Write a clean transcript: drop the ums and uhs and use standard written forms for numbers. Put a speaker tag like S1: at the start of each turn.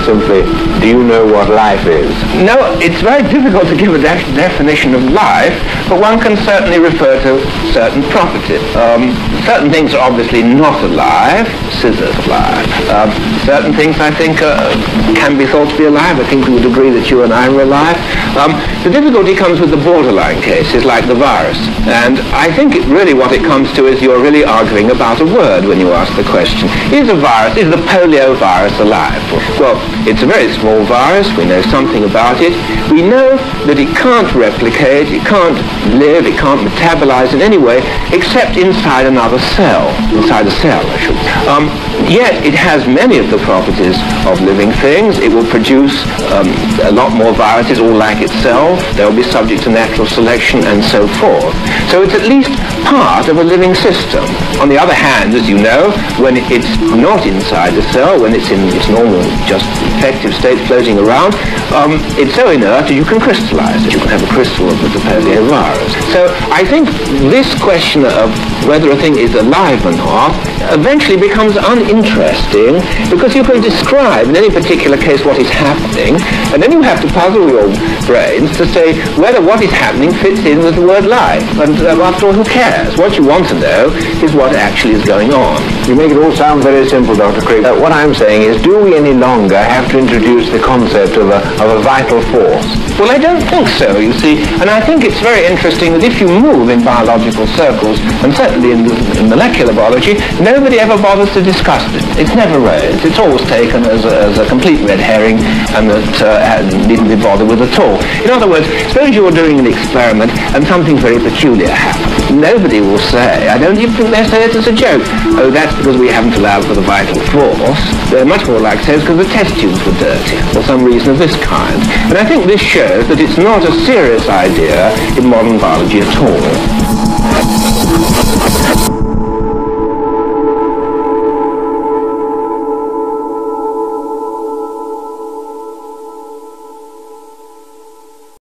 S1: simply, do you know what life is?
S2: No, it's very difficult to give a definition of life, but one can certainly refer to certain properties. Certain things are obviously not alive. Scissors fly. Certain things, I think, can be thought to be alive. I think we would agree that you and I are alive. The difficulty comes with the borderline cases, like the virus. And I think really what it comes to is you're really arguing about a word when you ask the question. Is the polio virus alive? Well, it's a very small virus. We know something about it. We know that it can't replicate, it can't live, it can't metabolize in any way except inside another cell. Inside a cell, I should say. Yet it has many of the properties of living things. It will produce a lot more viruses, all like itself. They'll be subject to natural selection and so forth. So it's at least part of a living system. On the other hand, as you know, when it's not inside the cell, when it's in its normal, just effective state floating around, it's so inert that you can crystallize it. You can have a crystal of the polio virus. So I think this question of whether a thing is alive or not eventually becomes uninteresting, because you can describe in any particular case what is happening, and then you have to puzzle your brains to say whether what is happening fits in with the word life. And after all, who cares? What you want to know is what actually is going on.
S1: You make it all sound very simple, Dr. Crick. What I'm saying is, do we any longer have to introduce the concept of a vital force?
S2: Well, I don't think so, you see. And I think it's very interesting that if you move in biological circles, and certainly in molecular biology, nobody ever bothers to discuss it. It's never raised. It's always taken as a complete red herring, and that needn't be bothered with at all. In other words, suppose you were doing an experiment and something very peculiar happened. Nobody will say, I don't even think they say it as a joke, oh, that's because we haven't allowed for the vital force. They're much more like say it's because the test tubes were dirty, or some reason of this kind. And I think this shows that it's not a serious idea in modern biology at all.